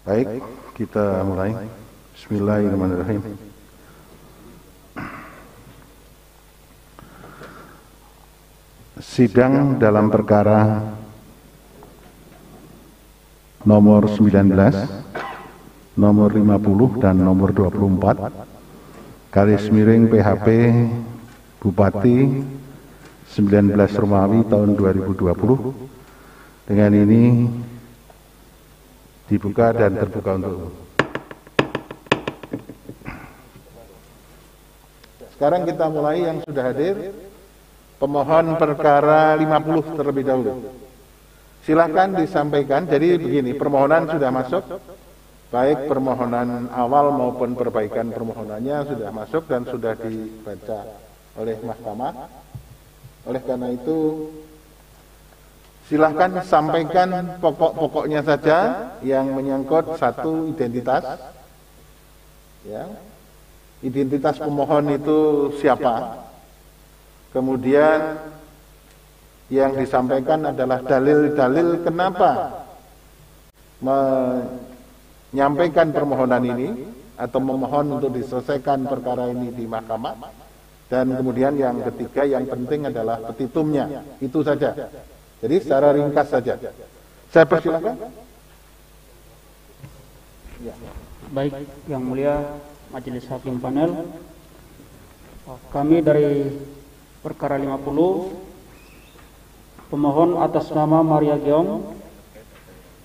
Baik, kita mulai. Bismillahirrahmanirrahim. Sidang dalam perkara nomor 19, nomor 50 dan nomor 24 garis miring PHP Bupati 19 Romawi tahun 2020. Dengan ini dibuka dan terbuka untuk umum. Sekarang kita mulai yang sudah hadir. Pemohon perkara 50 terlebih dahulu. Silakan disampaikan. Jadi begini, permohonan sudah masuk. Baik permohonan awal maupun perbaikan permohonannya sudah masuk dan sudah dibaca oleh mahkamah. Oleh karena itu, silahkan sampaikan pokok-pokoknya saja yang menyangkut satu identitas. Ya. Identitas pemohon itu siapa? Kemudian yang disampaikan adalah dalil-dalil kenapa menyampaikan permohonan ini atau memohon untuk diselesaikan perkara ini di mahkamah. Dan kemudian yang ketiga yang penting adalah petitumnya. Itu saja. Jadi secara ringkas saja. Saya persilakan. Ya. Baik, Yang Mulia Majelis Hakim Panel, kami dari perkara 50, pemohon atas nama Maria Geong,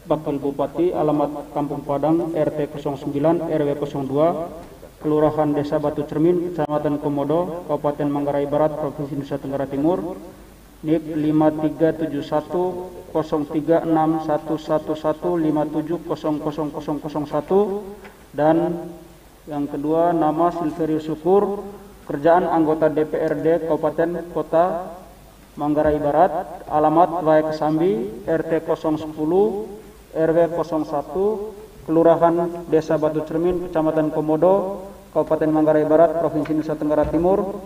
Wakil Bupati, alamat Kampung Padang, RT 09 RW 02, Kelurahan Desa Batu Cermin, Kecamatan Komodo, Kabupaten Manggarai Barat, Provinsi Nusa Tenggara Timur, NIP 5371036111570001, dan yang kedua nama Silverius Syukur, kerjaan anggota DPRD Kabupaten Kota Manggarai Barat, alamat Wae Kesambi, RT 010 RW 01, Kelurahan Desa Batu Cermin, Kecamatan Komodo, Kabupaten Manggarai Barat, Provinsi Nusa Tenggara Timur,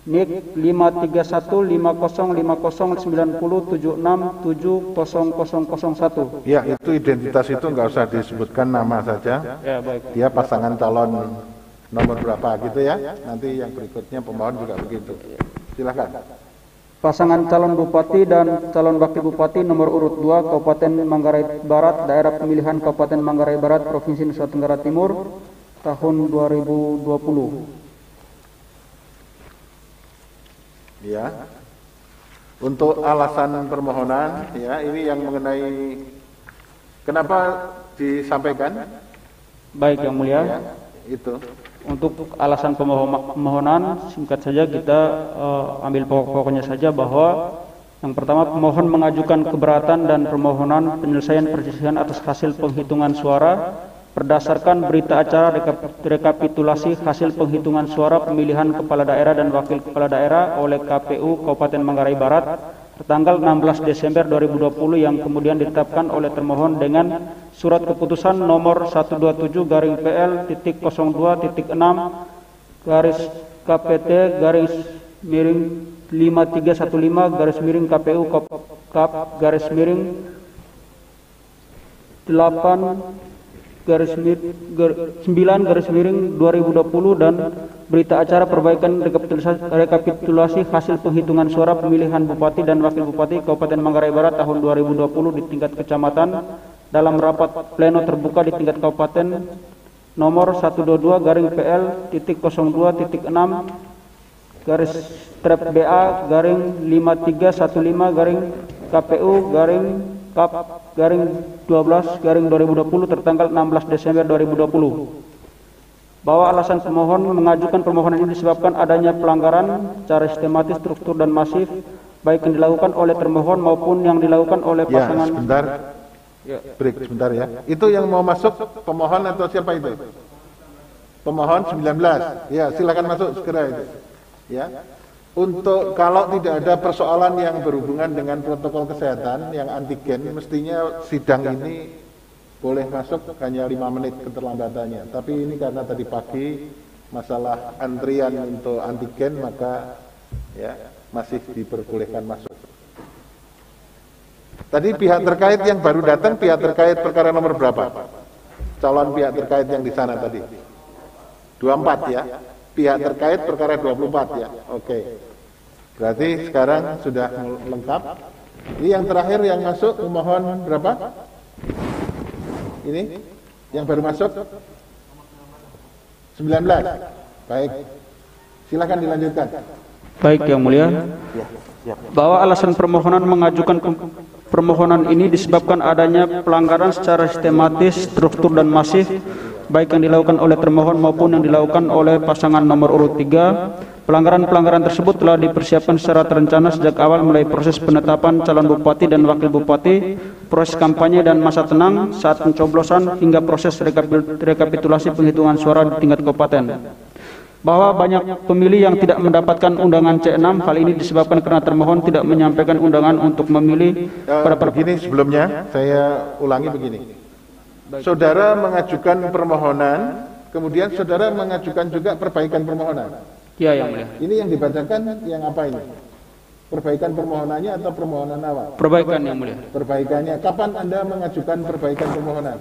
NIK 53150509076700001. Ya, itu identitas itu nggak usah disebutkan nama saja. Ya, baik. Dia pasangan calon nomor berapa gitu ya. Nanti yang berikutnya pemohon juga begitu. Silakan. Pasangan calon bupati dan calon wakil bupati nomor urut 2 Kabupaten Manggarai Barat, daerah pemilihan Kabupaten Manggarai Barat, Provinsi Nusa Tenggara Timur, tahun 2020. Ya. Untuk alasan permohonan, ya, ini yang mengenai kenapa disampaikan? Baik, Yang Mulia. Ya, itu. Untuk alasan pemohonan, singkat saja kita ambil pokok-pokoknya saja, bahwa yang pertama, pemohon mengajukan keberatan dan permohonan penyelesaian perselisihan atas hasil penghitungan suara berdasarkan berita acara rekapitulasi hasil penghitungan suara pemilihan kepala daerah dan wakil kepala daerah oleh KPU Kabupaten Manggarai Barat tertanggal 16 Desember 2020 yang kemudian ditetapkan oleh termohon dengan surat keputusan nomor 127/PL.02.6 garis KPT garis miring 5315 garis miring KPU Kap garis miring 9 garis miring 2020 dan berita acara perbaikan rekapitulasi hasil penghitungan suara pemilihan bupati dan wakil bupati Kabupaten Manggarai Barat tahun 2020 di tingkat kecamatan dalam rapat pleno terbuka di tingkat kabupaten nomor 122/PL.02.6 garis strap BA garing 5315 garing KPU garing Kap garing 12 garing 2020 tertanggal 16 Desember 2020, bahwa alasan pemohon mengajukan permohonan ini disebabkan adanya pelanggaran secara sistematis, struktur dan masif baik yang dilakukan oleh termohon maupun yang dilakukan oleh pasangan. Ya, sebentar. Break sebentar ya. Itu yang mau masuk pemohon atau siapa itu? Pemohon 19. Ya, silakan masuk segera itu. Ya. Untuk kalau tidak ada persoalan yang berhubungan dengan protokol kesehatan yang antigen, mestinya sidang ini boleh masuk hanya 5 menit keterlambatannya. Tapi ini karena tadi pagi masalah antrian untuk antigen, maka ya masih diperbolehkan masuk. Tadi pihak terkait yang baru datang, pihak terkait perkara nomor berapa? calon pihak terkait yang di sana tadi? 24 ya. Pihak terkait perkara 24 ya. Oke. Berarti sekarang sudah lengkap. Ini yang terakhir yang masuk pemohon berapa? Ini yang baru masuk 19. Baik. Silakan dilanjutkan. Baik Yang Mulia. Bahwa alasan permohonan mengajukan permohonan ini disebabkan adanya pelanggaran secara sistematis, struktur dan masif, baik yang dilakukan oleh termohon maupun yang dilakukan oleh pasangan nomor urut 3. Pelanggaran-pelanggaran tersebut telah dipersiapkan secara terencana sejak awal mulai proses penetapan calon bupati dan wakil bupati, proses kampanye dan masa tenang, saat pencoblosan, hingga proses rekapitulasi penghitungan suara di tingkat kabupaten. Bahwa banyak pemilih yang tidak mendapatkan undangan C6, hal ini disebabkan karena termohon tidak menyampaikan undangan untuk memilih pada begini sebelumnya, saya ulangi begini. Saudara mengajukan permohonan, kemudian saudara mengajukan juga perbaikan permohonan. Ya, Yang Mulia. Ini yang dibacakan yang apa ini? Perbaikan permohonannya atau permohonan awal? Perbaikan, Yang Mulia. Perbaikannya. Kapan Anda mengajukan perbaikan permohonan?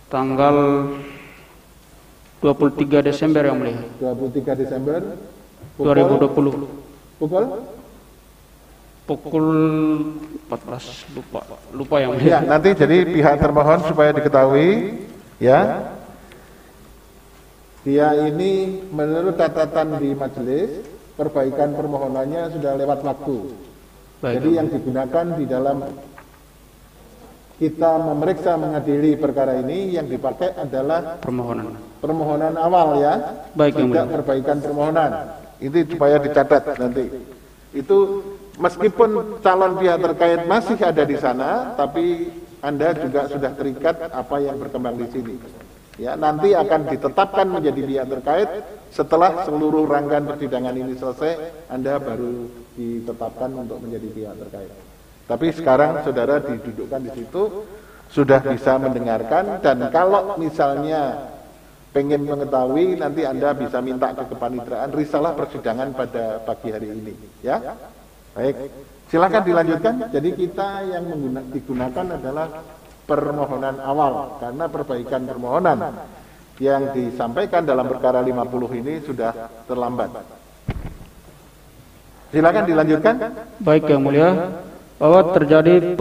Tanggal 23 Desember Yang Mulia. 23 Desember 2020. Pukul? Pukul 14, lupa Yang Mulia. Ya, nanti jadi pihak termohon supaya diketahui ya. Dia ini menurut catatan di majelis, perbaikan permohonannya sudah lewat waktu. Baik, jadi yang digunakan di dalam kita memeriksa mengadili perkara ini, yang dipakai adalah permohonan awal ya. Baik, tidak perbaikan permohonan. Ini supaya dicatat nanti. Itu meskipun calon pihak terkait masih ada di sana, tapi Anda juga sudah terikat apa yang berkembang di sini. Ya, nanti akan ditetapkan menjadi pihak terkait setelah seluruh rangkaian persidangan ini selesai, Anda baru ditetapkan untuk menjadi pihak terkait. Tapi sekarang saudara didudukkan di situ, sudah bisa mendengarkan, dan kalau misalnya pengen mengetahui, nanti Anda bisa minta ke kepaniteraan risalah persidangan pada pagi hari ini. Ya, baik. Silakan dilanjutkan. Jadi kita yang digunakan adalah permohonan awal, karena perbaikan permohonan yang disampaikan dalam perkara 50 ini sudah terlambat. Silakan dilanjutkan. Baik Yang Mulia, bahwa terjadi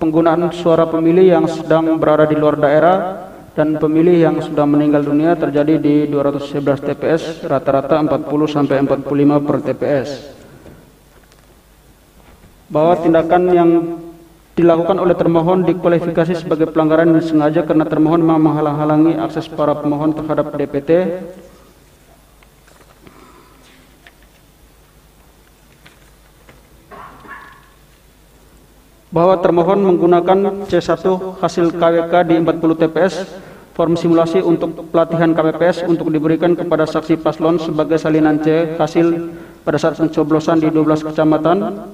penggunaan suara pemilih yang sedang berada di luar daerah dan pemilih yang sudah meninggal dunia terjadi di 211 TPS, rata-rata 40 sampai 45 per TPS. Bahwa tindakan yang dilakukan oleh termohon dikualifikasi sebagai pelanggaran yang sengaja karena termohon menghalang-halangi akses para pemohon terhadap DPT. Bahwa termohon menggunakan C1 hasil KWK di 40 TPS form simulasi untuk pelatihan KPPS untuk diberikan kepada saksi paslon sebagai salinan C hasil pada saat pencoblosan di 12 kecamatan.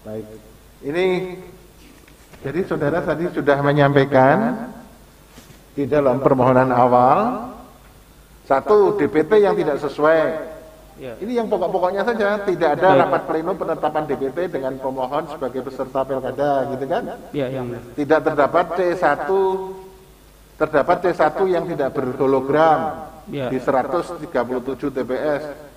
Baik, ini jadi saudara tadi sudah menyampaikan di dalam permohonan awal satu DPT yang tidak sesuai. Ini yang pokok-pokoknya saja, tidak ada rapat pleno penetapan DPT dengan pemohon sebagai peserta pilkada, gitu kan? Tidak terdapat C1 yang tidak berhologram di 137 TPS.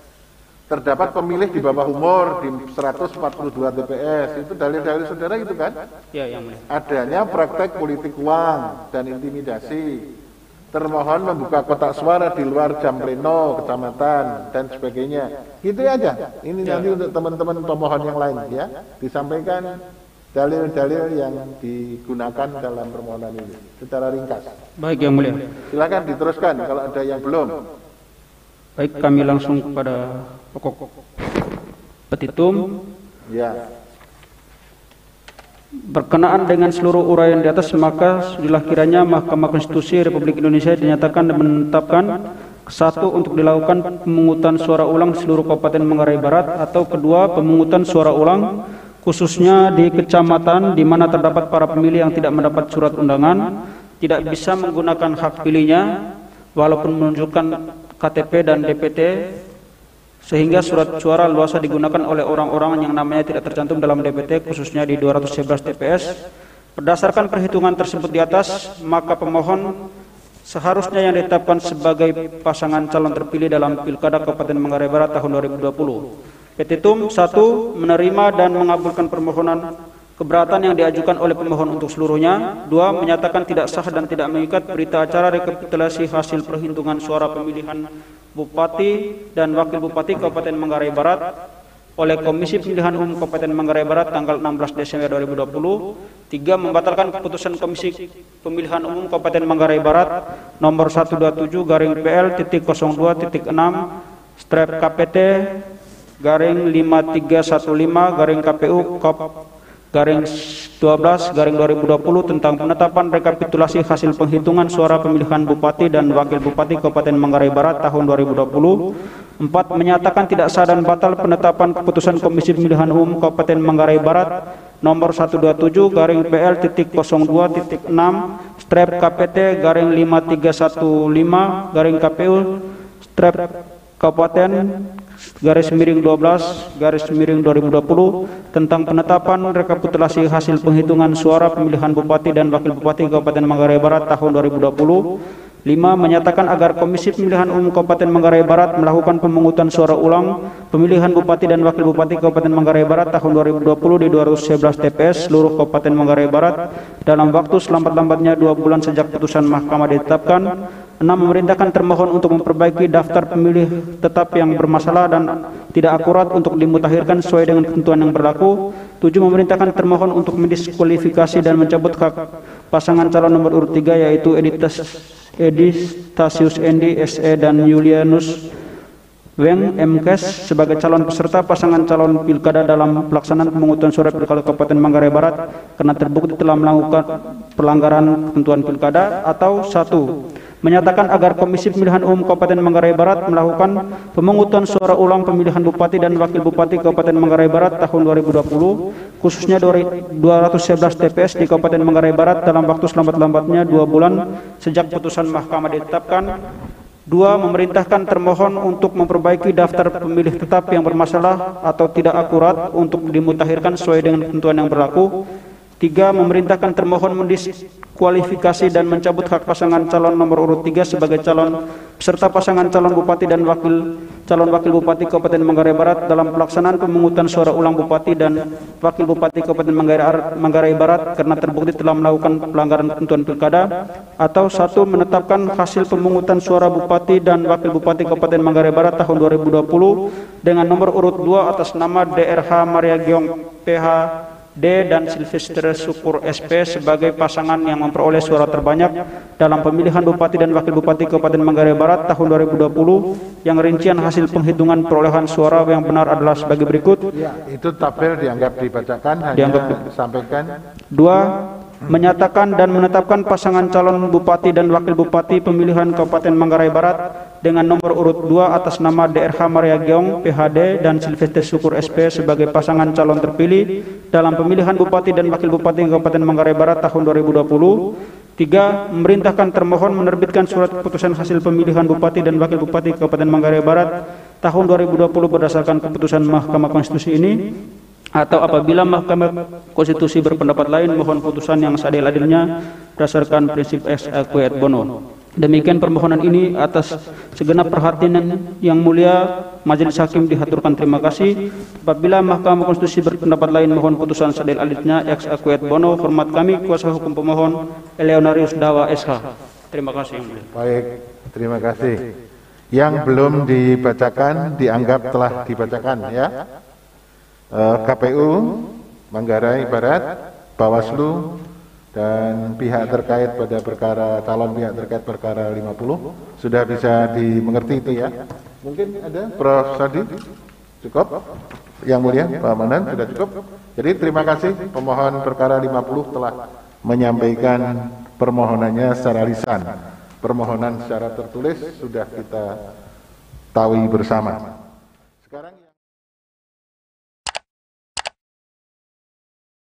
Terdapat pemilih di bawah umur di 142 TPS. Itu dalil-dalil saudara itu kan? Adanya praktek politik uang dan intimidasi. Termohon membuka kotak suara di luar jam pleno kecamatan dan sebagainya. Gitu aja. Ini nanti untuk teman-teman pemohon yang lain ya. Disampaikan dalil-dalil yang digunakan dalam permohonan ini secara ringkas. Baik Yang Mulia. Silakan diteruskan kalau ada yang belum. Baik, kami langsung kepada pokok petitum. Ya. Berkenaan dengan seluruh uraian di atas, maka sudilah kiranya Mahkamah Konstitusi Republik Indonesia dinyatakan dan menetapkan: satu, untuk dilakukan pemungutan suara ulang di seluruh Kabupaten Manggarai Barat, atau kedua, pemungutan suara ulang khususnya di kecamatan di mana terdapat para pemilih yang tidak mendapat surat undangan, tidak bisa menggunakan hak pilihnya walaupun menunjukkan KTP dan DPT, sehingga surat suara luasa digunakan oleh orang-orang yang namanya tidak tercantum dalam DPT, khususnya di 211 TPS. Berdasarkan perhitungan tersebut di atas, maka pemohon seharusnya yang ditetapkan sebagai pasangan calon terpilih dalam Pilkada Kabupaten Manggarai Barat tahun 2020. Petitum 1. Menerima dan mengabulkan permohonan keberatan yang diajukan oleh pemohon untuk seluruhnya. 2. Menyatakan tidak sah dan tidak mengikat berita acara rekapitulasi hasil perhitungan suara pemilihan Bupati dan Wakil Bupati Kabupaten Manggarai Barat oleh Komisi Pemilihan Umum Kabupaten Manggarai Barat tanggal 16 Desember 2020. 3. Membatalkan keputusan Komisi Pemilihan Umum Kabupaten Manggarai Barat nomor 127/PL.02315/KPT/KPU/12/2020 tentang penetapan rekapitulasi hasil penghitungan suara pemilihan Bupati dan Wakil Bupati Kabupaten Manggarai Barat tahun 2020. 4. Menyatakan tidak sah dan batal penetapan keputusan Komisi Pemilihan Umum Kabupaten Manggarai Barat nomor 127/KPT/5315/KPU/Kabupaten/12/2020 tentang penetapan rekapitulasi hasil penghitungan suara pemilihan Bupati dan Wakil Bupati Kabupaten Manggarai Barat tahun 2020. 5. Menyatakan agar Komisi Pemilihan Umum Kabupaten Manggarai Barat melakukan pemungutan suara ulang pemilihan Bupati dan Wakil Bupati Kabupaten Manggarai Barat tahun 2020 di 211 TPS seluruh Kabupaten Manggarai Barat dalam waktu selambat-lambatnya 2 bulan sejak putusan mahkamah ditetapkan. 6. Memerintahkan termohon untuk memperbaiki daftar pemilih tetap yang bermasalah dan tidak akurat untuk dimutakhirkan sesuai dengan ketentuan yang berlaku. 7. Memerintahkan termohon untuk mendiskualifikasi dan mencabut hak pasangan calon nomor urut 3 yaitu Edistasius Endi SE dan Julianus Weng MKes sebagai calon peserta pasangan calon pilkada dalam pelaksanaan pemungutan suara pilkada Kabupaten Manggarai Barat karena terbukti telah melakukan pelanggaran ketentuan pilkada. Atau 1. Menyatakan agar Komisi Pemilihan Umum Kabupaten Manggarai Barat melakukan pemungutan suara ulang pemilihan Bupati dan Wakil Bupati Kabupaten Manggarai Barat tahun 2020 khususnya 211 TPS di Kabupaten Manggarai Barat dalam waktu selambat-lambatnya 2 bulan sejak putusan mahkamah ditetapkan. 2. Memerintahkan termohon untuk memperbaiki daftar pemilih tetap yang bermasalah atau tidak akurat untuk dimutakhirkan sesuai dengan ketentuan yang berlaku. 3. Memerintahkan termohon mendiskualifikasi dan mencabut hak pasangan calon nomor urut 3 sebagai calon peserta pasangan calon Bupati dan calon Wakil Bupati Kabupaten Manggarai Barat dalam pelaksanaan pemungutan suara ulang Bupati dan Wakil Bupati Kabupaten Manggarai Barat karena terbukti telah melakukan pelanggaran ketentuan pilkada. Atau 1. Menetapkan hasil pemungutan suara Bupati dan Wakil Bupati Kabupaten Manggarai Barat tahun 2020 dengan nomor urut 2 atas nama DRH Maria Giong PH D dan Silvester Syukur SP sebagai pasangan yang memperoleh suara terbanyak dalam pemilihan Bupati dan Wakil Bupati Kabupaten Manggarai Barat tahun 2020 yang rincian hasil penghitungan perolehan suara yang benar adalah sebagai berikut. Ya, itu tabel dianggap dibacakan, hanya disampaikan. 2. Menyatakan dan menetapkan pasangan calon Bupati dan Wakil Bupati pemilihan Kabupaten Manggarai Barat dengan nomor urut 2 atas nama DRH Maria Giong PhD dan Silvester Syukur SP sebagai pasangan calon terpilih dalam pemilihan Bupati dan Wakil Bupati Kabupaten Manggarai Barat tahun 2020. 3. Memerintahkan termohon menerbitkan surat keputusan hasil pemilihan Bupati dan Wakil Bupati Kabupaten Manggarai Barat tahun 2020 berdasarkan keputusan Mahkamah Konstitusi ini. Atau apabila Mahkamah Konstitusi berpendapat lain, mohon putusan yang seadil-adilnya berdasarkan prinsip ex aequo et bono. Demikian permohonan ini atas segenap perhatian yang mulia Majelis Hakim dihaturkan terima kasih. Apabila Mahkamah Konstitusi berpendapat lain, mohon putusan seadil-adilnya ex aequo et bono. Hormat kami kuasa hukum pemohon Eleonarius Dawa SH. Terima kasih. Baik, terima kasih. Yang belum dibacakan dianggap telah dibacakan ya. KPU Manggarai Barat, Bawaslu dan pihak terkait pada perkara calon pihak terkait perkara 50 sudah bisa dimengerti itu ya. Mungkin ada Prof. Sadi cukup? Yang mulia Pak Manan sudah cukup. Jadi terima kasih pemohon perkara 50 telah menyampaikan permohonannya secara lisan. Permohonan secara tertulis sudah kita tahu bersama.